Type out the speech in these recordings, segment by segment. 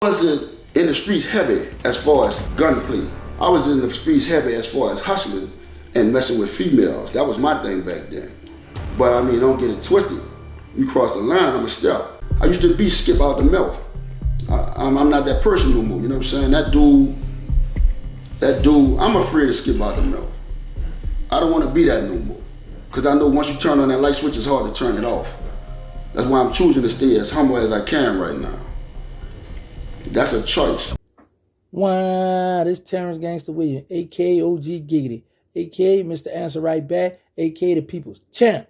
I wasn't in the streets heavy as far as gunplay. I was in the streets heavy as far as hustling and messing with females. That was my thing back then. But I mean, don't get it twisted. You cross the line, I'm a step. I used to be Skip out the Melph. I'm not that person no more, you know what I'm saying? That dude, I'm afraid to Skip out the Melph. I don't want to be that no more. Because I know once you turn on that light switch, it's hard to turn it off. That's why I'm choosing to stay as humble as I can right now. That's a choice. Wow, this Terrance Gangsta Williams, a.k.a. OG Giggity, a.k.a. Mr. Answer Right Back, a.k.a. the People's Champ.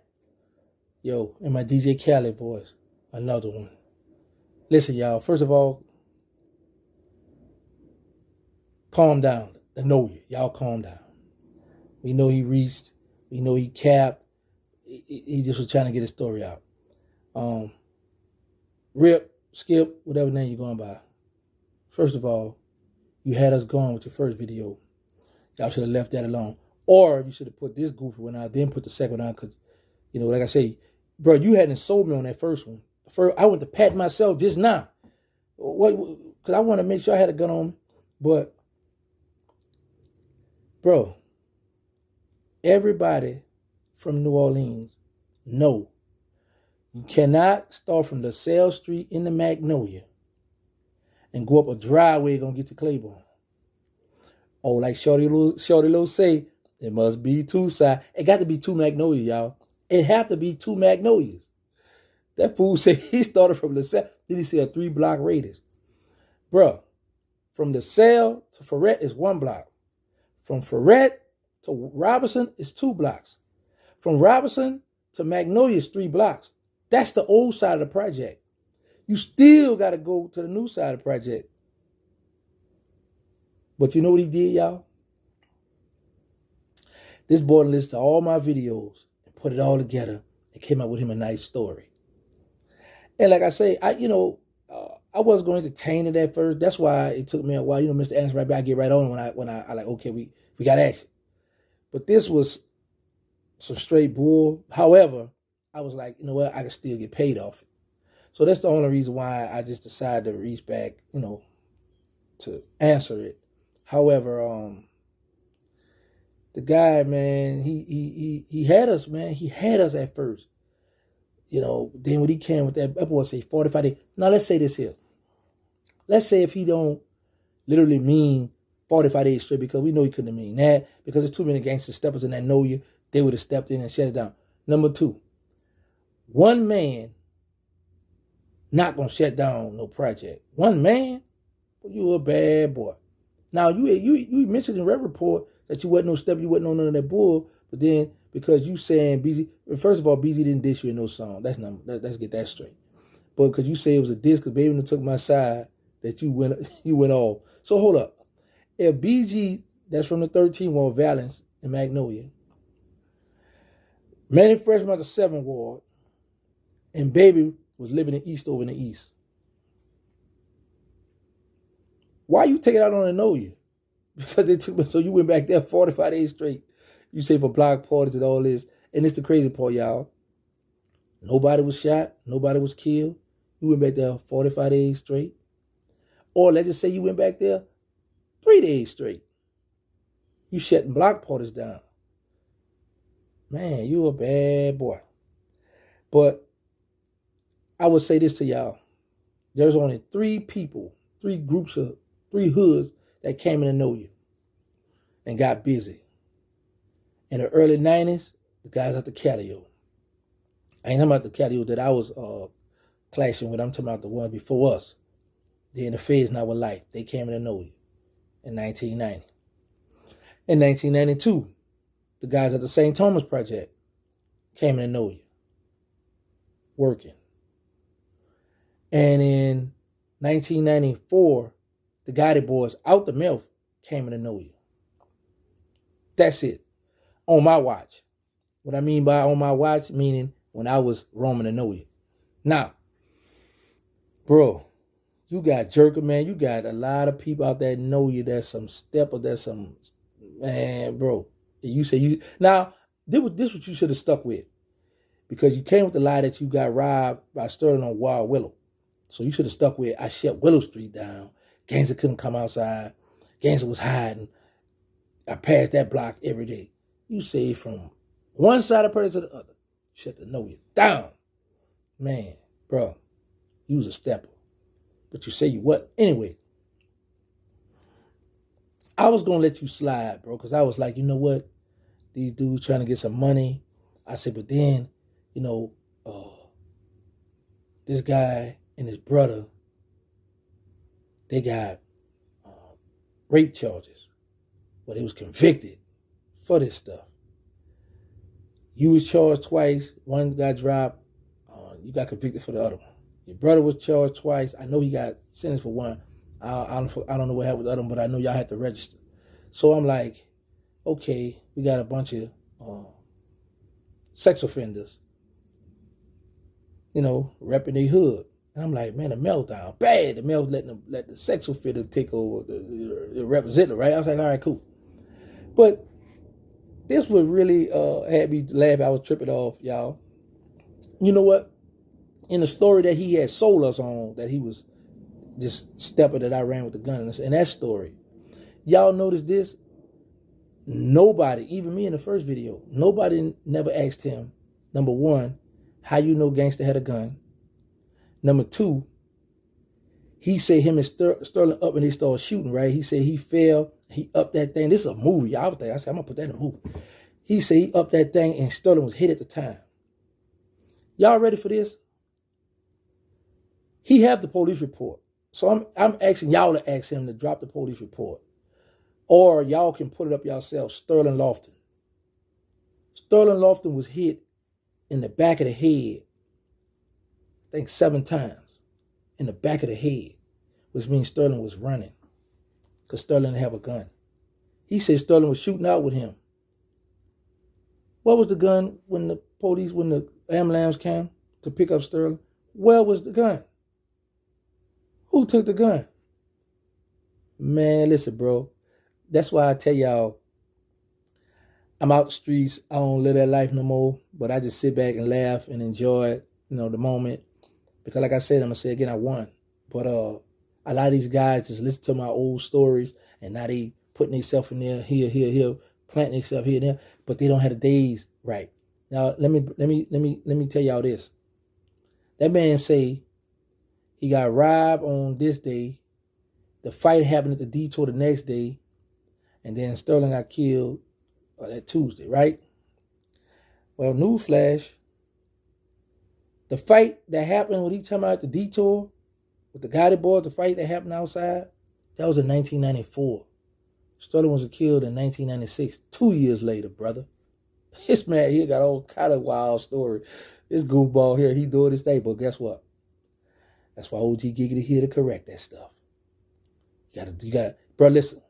Yo, and my DJ Khaled voice, another one. Listen, y'all, first of all, calm down. I know you. Y'all calm down. We know he reached. We know he capped. He just was trying to get his story out. Rip, Skip, whatever name you're going by. First of all, you had us going with your first video. Y'all should have left that alone. Or you should have put this goofy one out, then put the second one out, because, you know, like I say, bro, you hadn't sold me on that first one. I went to pat myself just now. Because I want to make sure I had a gun on me. But, bro, everybody from New Orleans know you cannot start from LaSalle Street in the Magnolia and go up a driveway gonna get to Claiborne. Oh, like Shorty Lil say, it must be two sides. It got to be two Magnolias, y'all. It have to be two Magnolias. That fool said he started from LaSalle. Then he said a 3-block radius. Bruh, from LaSalle to Ferret is 1 block. From Ferret to Robinson is 2 blocks. From Robinson to Magnolia is 3 blocks. That's the old side of the project. You still got to go to the new side of the project. But you know what he did, y'all? This boy listened to all my videos and put it all together and came up with him a nice story. And like I say, I wasn't going to entertain it at first. That's why it took me a while. You know, Mr. Answer Right Back, I get right on when I like, okay, we got action. But this was some straight bull. However, I was like, you know what, I can still get paid off it. So that's the only reason why I just decided to reach back, you know, to answer it. However, the guy, man, he had us, man. He had us at first. You know, then when he came with that boy say 45 days. Now let's say this here. Let's say if he don't literally mean 45 days straight, because we know he couldn't mean that, because there's too many gangster steppers in that know you, they would have stepped in and shut it down. Number 2, one man not gonna shut down no project. One man, well, you a bad boy. Now you mentioned in RarePort that you wasn't no step, you wasn't on none of that bull, but then because you saying BZ, first of all, BZ didn't diss you in no song. Let's get that straight. But because you say it was a diss, because Baby took my side, that you went off. So hold up. If BG, that's from the 13 Ward, Valence and Magnolia, Manny Fresh from the 7th Ward, and Baby was living in Eastover in the East. Why you take it out on the know you? Because they took, so you went back there 45 days straight. You say for block parties and all this. And it's the crazy part, y'all. Nobody was shot. Nobody was killed. You went back there 45 days straight. Or let's just say you went back there 3 days straight. You shutting block parties down. Man, you a bad boy. But I would say this to y'all. There's only 3 people, 3 groups of 3 hoods that came in to know you and got busy. In the early 90s, the guys at the Catio. I ain't talking about the Catio that I was clashing with. I'm talking about the ones before us. They're in the phase now with life. They came in to know you in 1990. In 1992, the guys at the St. Thomas Project came in to know you, working. And in 1994, the Gotti boys out the Melph came in to know you. That's it. On my watch. What I mean by on my watch, meaning when I was roaming to know you. Now, bro, you got Jerker, man. You got a lot of people out there know you. There's some stepper. There's some, man, bro. You say you, now, this what you should have stuck with. Because you came with the lie that you got robbed by Sterling on Wild Willow. So you should have stuck with, I shut Willow Street down. Gangsta couldn't come outside. Gangsta was hiding. I passed that block every day. You say from one side of the person to the other. Shut the know you down. Man, bro, you was a stepper. But you say you what? Anyway, I was going to let you slide, bro, because I was like, you know what? These dudes trying to get some money. I said, but then, you know, this guy and his brother, they got rape charges. Well, they was convicted for this stuff. You was charged twice. One got dropped. You got convicted for the other one. Your brother was charged twice. I know he got sentenced for one. I don't know what happened with the other one, but I know y'all had to register. So I'm like, okay, we got a bunch of sex offenders, you know, repping their hood. And I'm like, man, the meltdown, bad. The Mel let the sex offender take over the representative, right? I was like, all right, cool. But this would really had me laugh. I was tripping off, y'all. You know what? In the story that he had sold us on, that he was this stepper that I ran with the gun, in that story, y'all notice this? Nobody, even me in the first video, nobody never asked him, number one, how you know Gangsta had a gun? Number two, he said him and Sterling up and they started shooting, right? He said he fell, he upped that thing. This is a movie. I said, I'm going to put that in a movie. He said he upped that thing and Sterling was hit at the time. Y'all ready for this? He have the police report. So I'm asking y'all to ask him to drop the police report. Or y'all can put it up yourself, Sterling Lofton. Sterling Lofton was hit in the back of the head, I think 7 times, in the back of the head, which means Sterling was running because Sterling didn't have a gun. He said Sterling was shooting out with him. What was the gun when the ambulance came to pick up Sterling? Where was the gun? Who took the gun? Man, listen, bro. That's why I tell y'all, I'm out the streets. I don't live that life no more. But I just sit back and laugh and enjoy, you know, the moment. Because like I said, I'm going to say again, I won. But a lot of these guys just listen to my old stories. And now they putting themselves in there, here, planting themselves here and there. But they don't have the days right. Now, let me tell y'all this. That man say he got robbed on this day. The fight happened at the detour the next day. And then Sterling got killed that Tuesday, right? Well, newsflash. The fight that happened when he talking about the detour with the guided boys, the fight that happened outside, that was in 1994. Sterling was killed in 1996, 2 years later, brother. This man here got all kind of wild story. This goofball here, he doing his thing, but guess what? That's why OG Giggity here to correct that stuff. You gotta, bro, listen.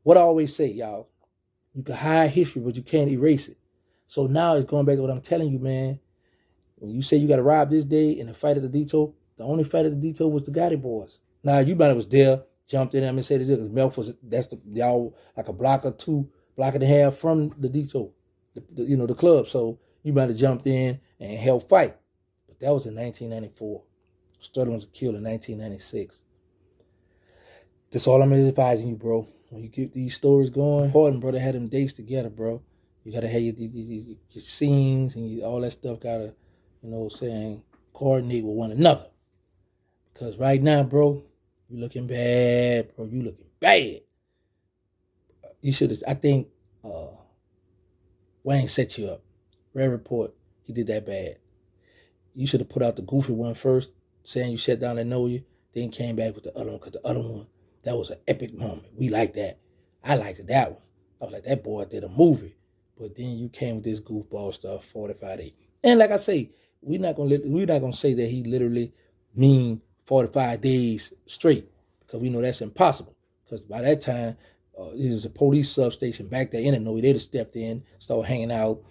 What I always say, y'all, you can hide history, but you can't erase it. So now it's going back to what I'm telling you, man. When you say you got to rob this day in a fight at the detour, the only fight at the detour was the Gotti boys. Now, you might have was there, jumped in there and said this because Melph was, y'all like a block or two, block and a half from the detour, the club. So you might have jumped in and helped fight. But that was in 1994. Sterling was killed in 1996. That's all I'm advising you, bro. When you get these stories going, important, bro, to have them dates together, bro. You got to have your scenes and all that stuff got to, coordinate with one another. Because right now, bro, you looking bad, bro. You looking bad. You should have, I think, Wayne set you up. RarePort, he did that bad. You should have put out the goofy one first, saying you shut down and know you, then came back with the other one, because the other one, that was an epic moment. We liked that. I liked that one. I was like, that boy did a movie. But then you came with this goofball stuff, 45 days. And like I say, we're not gonna say that he literally mean 45 days straight, because we know that's impossible. Because by that time, it was a police substation back there in Illinois. They'd have stepped in, started hanging out.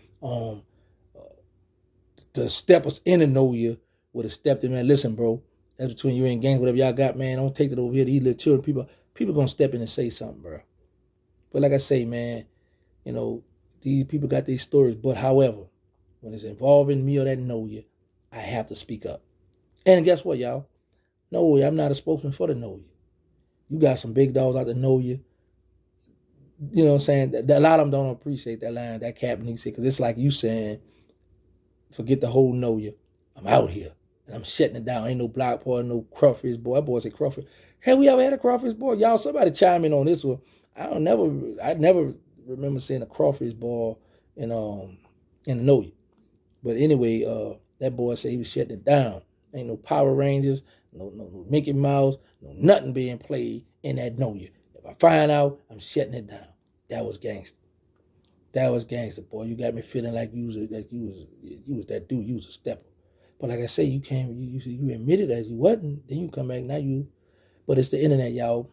The steppers in Illinois would have stepped in, man. Listen, bro, that's between you and gangs, whatever y'all got, man. Don't take it over here. These little children, people gonna step in and say something, bro. But like I say, man, these people got these stories. But however, when it's involving me or that know you, I have to speak up. And guess what, y'all? No, I'm not a spokesman for the know you. You got some big dogs out to know you. You know what I'm saying? A lot of them don't appreciate that line, that captain, he said, because it's like you saying, forget the whole know you. I'm out here. And I'm shutting it down. Ain't no block party, no crawfish boy. That boy say crawfish. Have we ever had a crawfish boy? Y'all, somebody chime in on this one. I never remember seeing a crawfish ball in the know you. But anyway, that boy said he was shutting it down. Ain't no Power Rangers, no Mickey Mouse, no nothing being played in that know you. If I find out, I'm shutting it down. That was gangster. That was gangster, boy. You got me feeling like you was that dude. You was a stepper. But like I say, you admitted as you wasn't. Then you come back now But it's the internet, y'all.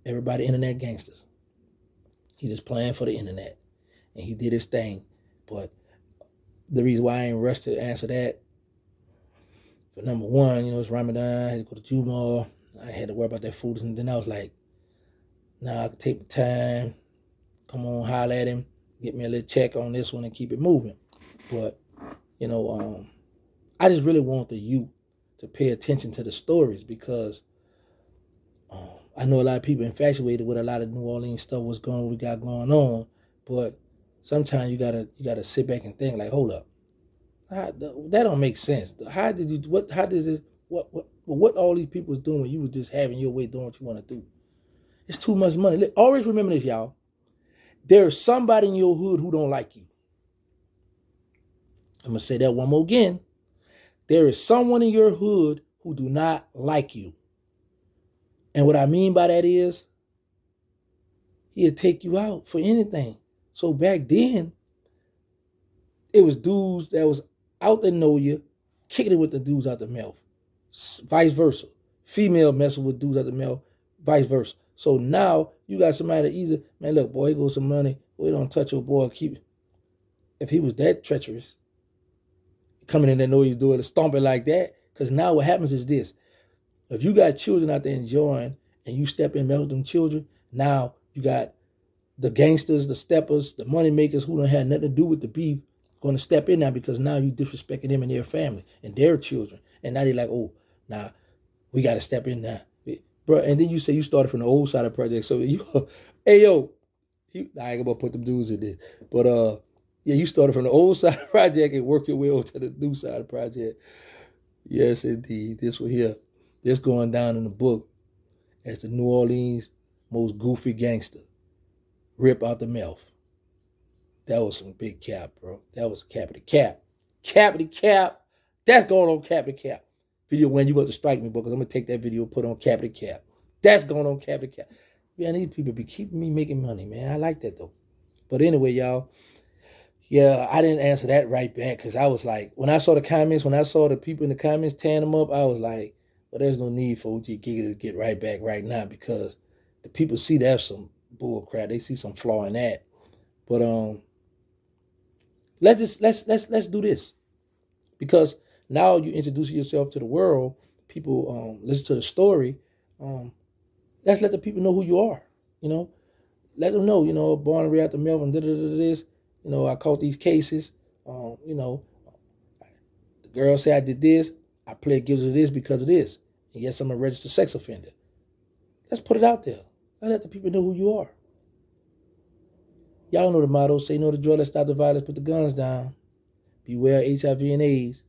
Everybody internet gangsters. He just playing for the internet, and he did his thing. But the reason why I ain't rushed to answer that, for number one, it's Ramadan. I had to go to Juma. I had to worry about that food, and then I was like, nah, I could take the time. Come on, holler at him. Get me a little check on this one and keep it moving. But, I just really want the youth to pay attention to the stories because I know a lot of people infatuated with a lot of New Orleans stuff, we got going on. But sometimes you gotta sit back and think like, hold up, that don't make sense. What all these people was doing when you was just having your way doing what you want to do? It's too much money. Look, always remember this, y'all. There's somebody in your hood who don't like you. I'm going to say that one more again. There is someone in your hood who do not like you. And what I mean by that is, he'll take you out for anything. So back then, it was dudes that was out to know you, kicking it with the dudes out the mouth. Vice versa. Female messing with dudes out the mouth, vice versa. So now you got somebody that easy, man, look, boy, here goes some money. We don't touch your boy. If he was that treacherous, coming in there know he's doing it, stomping like that, because now what happens is this. If you got children out there enjoying and you step in with them children, now you got the gangsters, the steppers, the money makers who don't have nothing to do with the beef going to step in now because now you disrespecting them and their family and their children. And now they're like, oh, now we got to step in now. Bro, and then you say you started from the old side of the project. So hey, yo, I ain't gonna put them dudes in this. But you started from the old side of the project and worked your way over to the new side of the project. Yes, indeed. This one here, this going down in the book as the New Orleans most goofy gangster. Rip out the mouth. That was some big cap, bro. That was cap of the cap. Cap of the cap. That's going on cap of the cap. Video when you got to strike me, because I'm going to take that video and put on cap of the cap. That's going on cap of the cap. Man, these people be keeping me making money, man. I like that, though. But anyway, y'all, yeah, I didn't answer that right back because I was like, when I saw the comments, when I saw the people in the comments tearing them up, I was like, well, there's no need for OG Giga to get right back right now because the people see that's some bull crap. They see some flaw in that. But let's do this, because now you introduce yourself to the world. People listen to the story. Let's let the people know who you are. Let them know. Born and raised after Melvin. This. I caught these cases. The girl say I did this. I pled guilty to this because of this. And yes, I'm a registered sex offender. Let's put it out there. Let the people know who you are. Y'all know the motto. Say no to drug. Let's stop the violence. Put the guns down. Beware HIV and AIDS.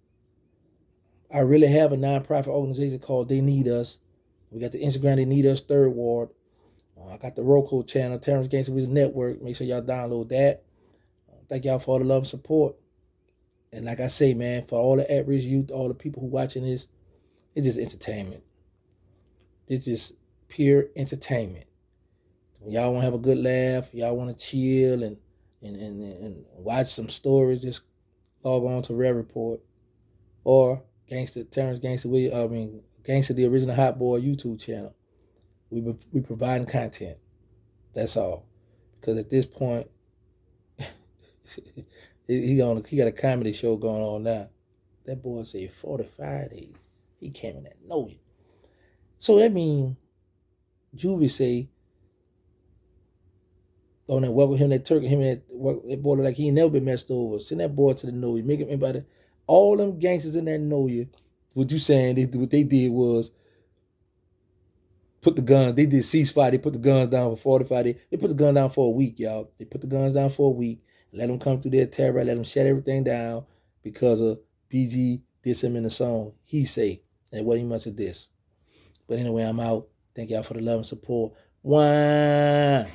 I really have a nonprofit organization called They Need Us. We got the Instagram They Need Us, Third Ward. I got the Roku channel, Terrance Gangsta Williams Network. Make sure y'all download that. Thank y'all for all the love and support. And like I say, man, for all the at-risk youth, all the people who watching this, it's just entertainment. It's just pure entertainment. When y'all want to have a good laugh, y'all want to chill and watch some stories, just log on to RarePort or Terrance Gangsta Williams, Gangsta the Original Hot Boy YouTube channel. We providing content. That's all. Because at this point, he got a comedy show going on now. That boy said 45 days. He came in that know you. So that means Juvie say on that walk with him, that turkey, him and that boy like he ain't never been messed over. Send that boy to the know you. Make him everybody. All them gangsters in that know you. What you saying? What they did was put the guns, they did ceasefire, they put the guns down for 45 days. They put the gun down for a week, y'all. They put the guns down for a week, let them come through their terror, let them shut everything down because of BG dissed him in the song. He say, and it wasn't much of this. But anyway, I'm out. Thank y'all for the love and support. One.